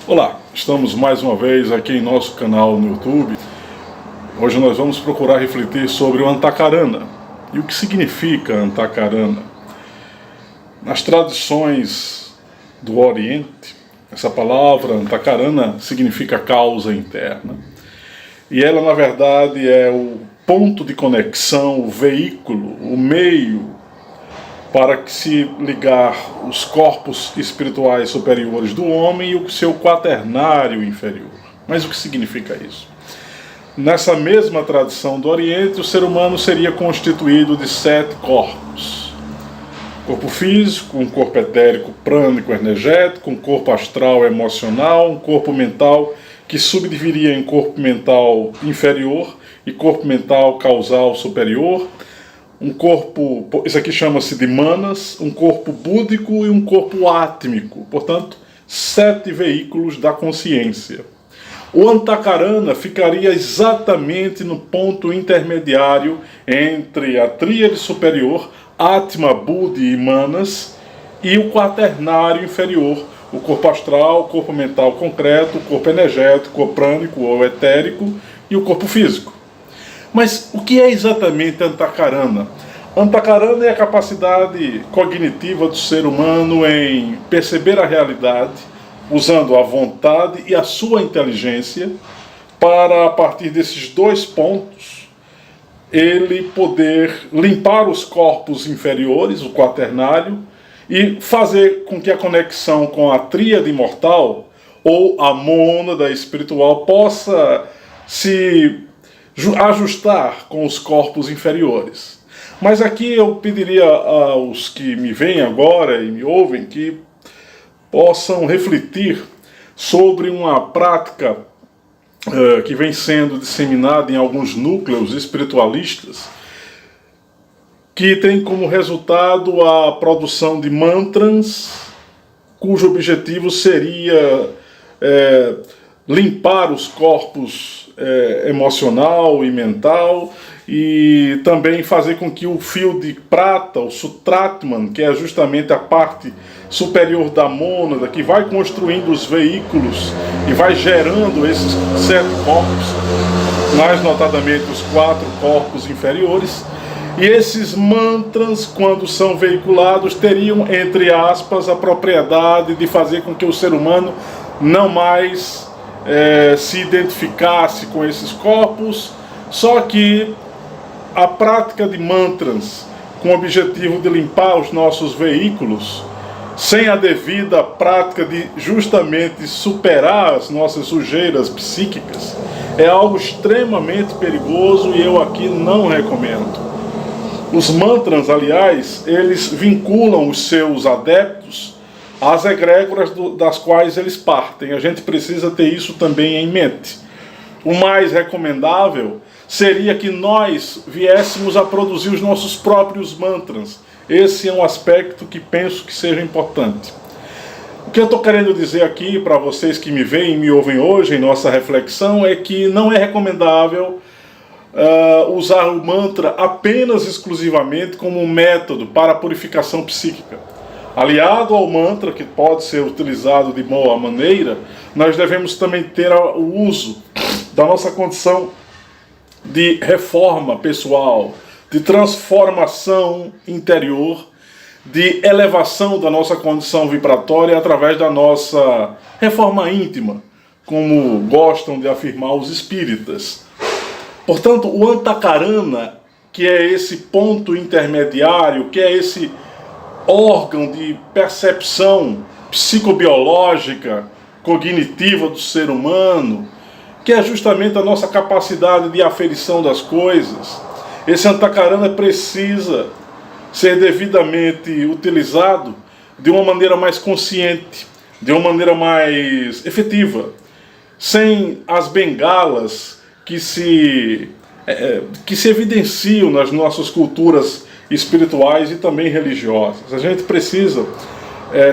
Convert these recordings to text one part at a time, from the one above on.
Olá, estamos mais uma vez aqui em nosso canal no YouTube. Hoje nós vamos procurar refletir sobre o Antakarana e o que significa Antakarana. Nas tradições do Oriente, essa palavra Antakarana significa causa interna. E ela, na verdade, é o ponto de conexão, o veículo, o meio para que se ligar os corpos espirituais superiores do homem e o seu quaternário inferior. Mas o que significa isso? Nessa mesma tradição do Oriente, o ser humano seria constituído de 7 corpos. Corpo físico, um corpo etérico, prânico, energético, um corpo astral, emocional, um corpo mental que subdividiria em corpo mental inferior e corpo mental causal superior, um corpo, isso aqui chama-se de manas, um corpo búdico e um corpo átmico, portanto, 7 veículos da consciência. O Antakarana ficaria exatamente no ponto intermediário entre a tríade superior, Atma, Buddhi e Manas, e o quaternário inferior, o corpo astral, o corpo mental concreto, o corpo energético, o prânico ou etérico e o corpo físico. Mas o que é exatamente Antakarana? Antakarana é a capacidade cognitiva do ser humano em perceber a realidade, usando a vontade e a sua inteligência, para, a partir desses 2 pontos, ele poder limpar os corpos inferiores, o quaternário, e fazer com que a conexão com a tríade imortal, ou a mônada espiritual, possa se ajustar com os corpos inferiores. Mas aqui eu pediria aos que me veem agora e me ouvem que possam refletir sobre uma prática que vem sendo disseminada em alguns núcleos espiritualistas, que tem como resultado a produção de mantras, cujo objetivo seria limpar os corpos emocional e mental, e também fazer com que o fio de prata, o Sutratman, que é justamente a parte superior da mônada, que vai construindo os veículos e vai gerando esses 7 corpos, mais notadamente os 4 corpos inferiores, e esses mantras, quando são veiculados, teriam, entre aspas, a propriedade de fazer com que o ser humano não mais se identificasse com esses corpos, só que a prática de mantras com o objetivo de limpar os nossos veículos, sem a devida prática de justamente superar as nossas sujeiras psíquicas, é algo extremamente perigoso e eu aqui não recomendo. Os mantras, aliás, eles vinculam os seus adeptos às egrégoras das quais eles partem. A gente precisa ter isso também em mente. O mais recomendável seria que nós viéssemos a produzir os nossos próprios mantras. Esse é um aspecto que penso que seja importante. O que eu estou querendo dizer aqui para vocês que me veem e me ouvem hoje em nossa reflexão é que não é recomendável usar o mantra apenas exclusivamente como um método para a purificação psíquica. Aliado ao mantra, que pode ser utilizado de boa maneira, nós devemos também ter o uso da nossa condição de reforma pessoal, de transformação interior, de elevação da nossa condição vibratória através da nossa reforma íntima, como gostam de afirmar os espíritas. Portanto, o Antakarana, que é esse ponto intermediário, que é esse órgão de percepção psicobiológica, cognitiva do ser humano, que é justamente a nossa capacidade de aferição das coisas. Esse Antakarana precisa ser devidamente utilizado de uma maneira mais consciente, de uma maneira mais efetiva, sem as bengalas que se evidenciam nas nossas culturas espirituais e também religiosas. A gente precisa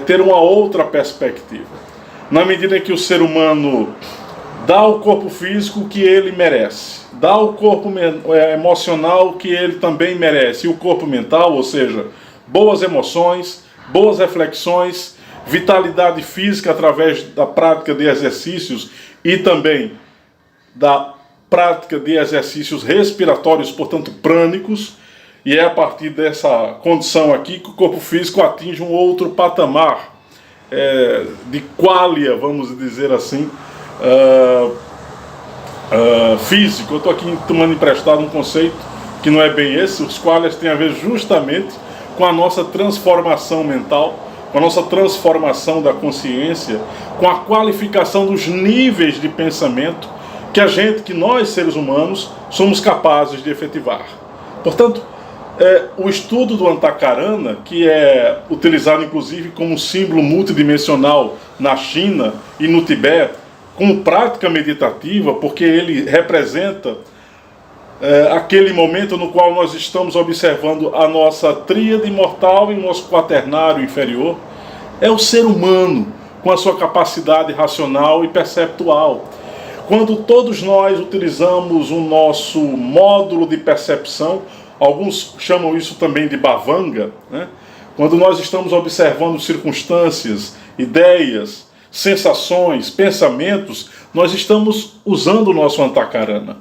ter uma outra perspectiva. Na medida em que o ser humano dá ao corpo físico o que ele merece, dá ao corpo emocional o que ele também merece, e o corpo mental, ou seja, boas emoções, boas reflexões, vitalidade física através da prática de exercícios e também da prática de exercícios respiratórios, portanto prânicos, e é a partir dessa condição aqui que o corpo físico atinge um outro patamar de qualia, vamos dizer assim, físico. Eu estou aqui tomando emprestado um conceito que não é bem esse. Os qualias têm a ver justamente com a nossa transformação mental, com a nossa transformação da consciência, com a qualificação dos níveis de pensamento que nós seres humanos, somos capazes de efetivar. Portanto, o estudo do Antakarana, que é utilizado inclusive como símbolo multidimensional na China e no Tibete, como prática meditativa, porque ele representa aquele momento no qual nós estamos observando a nossa tríade mortal e o nosso quaternário inferior, é o ser humano com a sua capacidade racional e perceptual. Quando todos nós utilizamos o nosso módulo de percepção, alguns chamam isso também de bhavanga, né? Quando nós estamos observando circunstâncias, ideias, sensações, pensamentos, nós estamos usando o nosso Antakarana.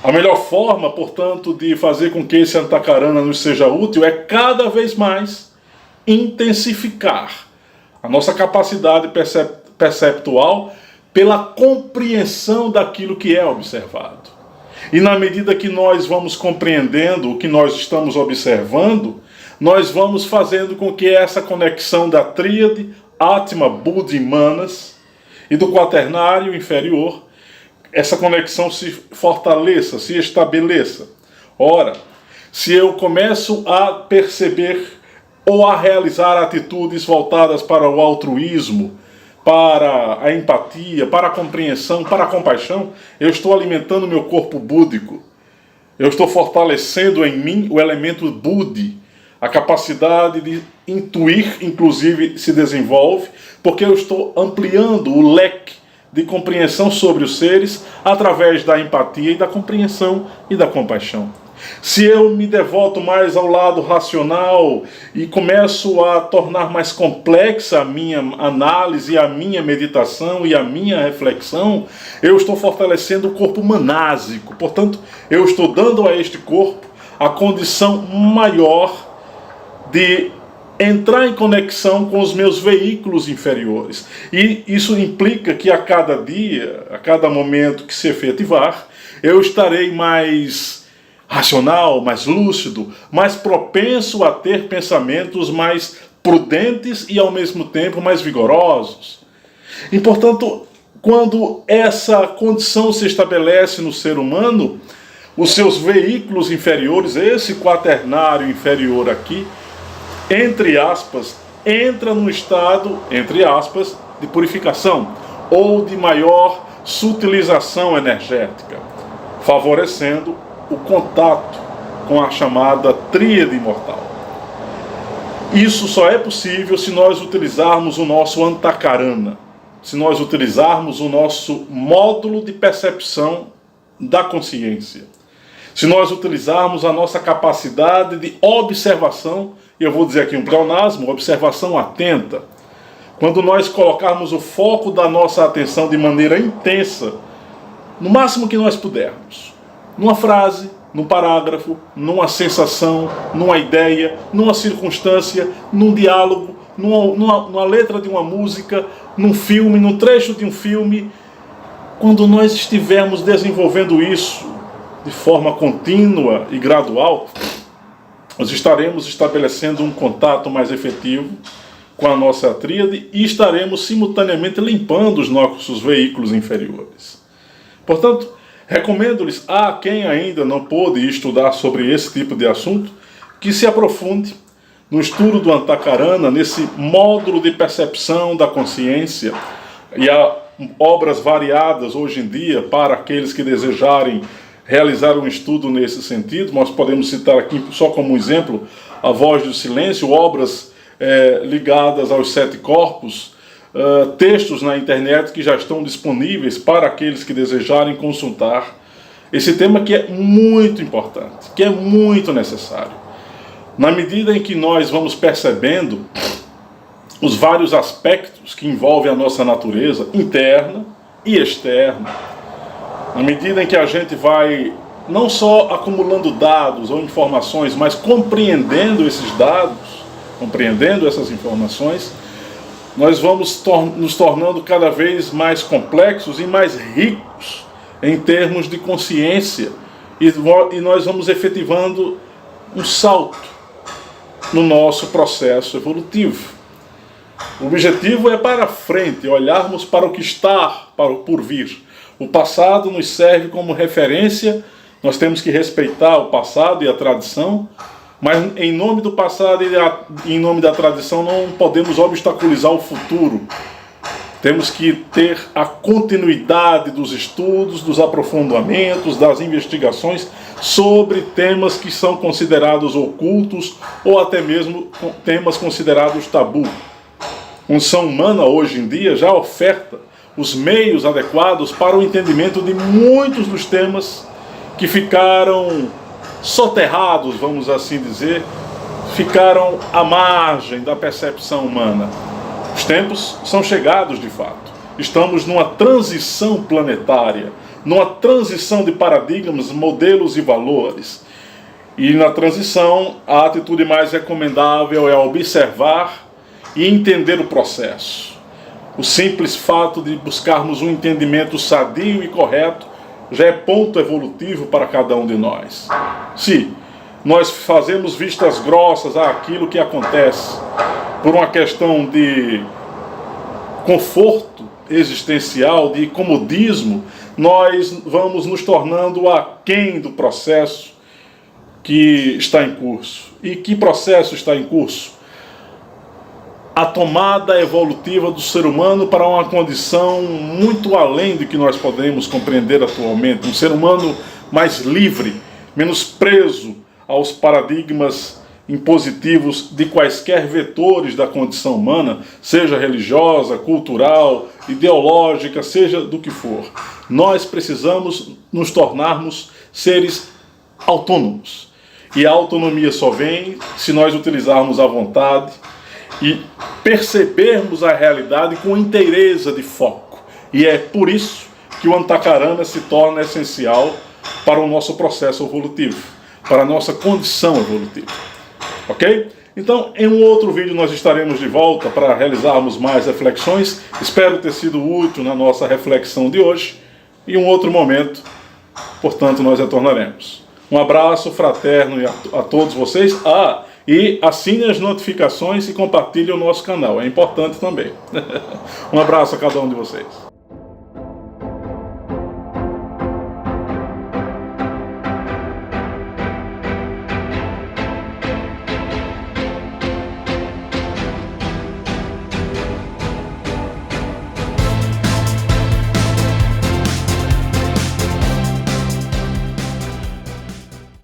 A melhor forma, portanto, de fazer com que esse Antakarana nos seja útil é cada vez mais intensificar a nossa capacidade perceptual pela compreensão daquilo que é observado. E na medida que nós vamos compreendendo o que nós estamos observando, nós vamos fazendo com que essa conexão da tríade, Atma, Buddha e Manas, e do quaternário inferior, essa conexão se fortaleça, se estabeleça. Ora, se eu começo a perceber ou a realizar atitudes voltadas para o altruísmo, para a empatia, para a compreensão, para a compaixão, eu estou alimentando meu corpo búdico. Eu estou fortalecendo em mim o elemento Buddhi. A capacidade de intuir, inclusive, se desenvolve, porque eu estou ampliando o leque de compreensão sobre os seres através da empatia e da compreensão e da compaixão. Se eu me devoto mais ao lado racional e começo a tornar mais complexa a minha análise, a minha meditação e a minha reflexão, eu estou fortalecendo o corpo manásico. Portanto, eu estou dando a este corpo a condição maior de entrar em conexão com os meus veículos inferiores. E isso implica que a cada dia, a cada momento que se efetivar, eu estarei mais racional, mais lúcido, mais propenso a ter pensamentos mais prudentes e ao mesmo tempo mais vigorosos. E, portanto, quando essa condição se estabelece no ser humano, os seus veículos inferiores, esse quaternário inferior aqui, entre aspas, entra num estado, entre aspas, de purificação ou de maior sutilização energética, favorecendo o contato com a chamada tríade mortal. Isso só é possível se nós utilizarmos o nosso Antakarana, se nós utilizarmos o nosso módulo de percepção da consciência, se nós utilizarmos a nossa capacidade de observação, e eu vou dizer aqui um pleonasmo, observação atenta. Quando nós colocarmos o foco da nossa atenção de maneira intensa, no máximo que nós pudermos, numa frase, num parágrafo, numa sensação, numa ideia, numa circunstância, num diálogo, numa letra de uma música, num filme, num trecho de um filme, quando nós estivermos desenvolvendo isso de forma contínua e gradual, nós estaremos estabelecendo um contato mais efetivo com a nossa tríade e estaremos simultaneamente limpando os nossos veículos inferiores. Portanto, recomendo-lhes a quem ainda não pôde estudar sobre esse tipo de assunto, que se aprofunde no estudo do Antakarana, nesse módulo de percepção da consciência, e há obras variadas hoje em dia para aqueles que desejarem realizar um estudo nesse sentido. Nós podemos citar aqui, só como exemplo, A Voz do Silêncio, obras ligadas aos 7 corpos, textos na internet que já estão disponíveis para aqueles que desejarem consultar esse tema, que é muito importante, que é muito necessário. Na medida em que nós vamos percebendo os vários aspectos que envolvem a nossa natureza interna e externa. Na medida em que a gente vai não só acumulando dados ou informações, mas compreendendo esses dados, compreendendo essas informações, nós vamos nos tornando cada vez mais complexos e mais ricos em termos de consciência, e nós vamos efetivando um salto no nosso processo evolutivo. O objetivo é para frente, olharmos para o que está por vir. O passado nos serve como referência, nós temos que respeitar o passado e a tradição, mas em nome do passado e em nome da tradição não podemos obstaculizar o futuro. Temos que ter a continuidade dos estudos, dos aprofundamentos, das investigações sobre temas que são considerados ocultos ou até mesmo temas considerados tabu. A condição humana hoje em dia já oferta os meios adequados para o entendimento de muitos dos temas que ficaram soterrados, vamos assim dizer, ficaram à margem da percepção humana. Os tempos são chegados de fato. Estamos numa transição planetária, numa transição de paradigmas, modelos e valores. E na transição, a atitude mais recomendável é observar e entender o processo. O simples fato de buscarmos um entendimento sadio e correto já é ponto evolutivo para cada um de nós. Se nós fazemos vistas grossas àquilo que acontece por uma questão de conforto existencial, de comodismo, nós vamos nos tornando aquém do processo que está em curso. E que processo está em curso? A tomada evolutiva do ser humano para uma condição muito além do que nós podemos compreender atualmente. Um ser humano mais livre, menos preso aos paradigmas impositivos de quaisquer vetores da condição humana, seja religiosa, cultural, ideológica, seja do que for. Nós precisamos nos tornarmos seres autônomos. E a autonomia só vem se nós utilizarmos a vontade e percebermos a realidade com inteireza de foco. E é por isso que o Antakarana se torna essencial para o nosso processo evolutivo, para a nossa condição evolutiva. Ok? Então, em um outro vídeo nós estaremos de volta para realizarmos mais reflexões. Espero ter sido útil na nossa reflexão de hoje. E em um outro momento, portanto, nós retornaremos. Um abraço fraterno a todos vocês. E assine as notificações e compartilhe o nosso canal. É importante também. Um abraço a cada um de vocês.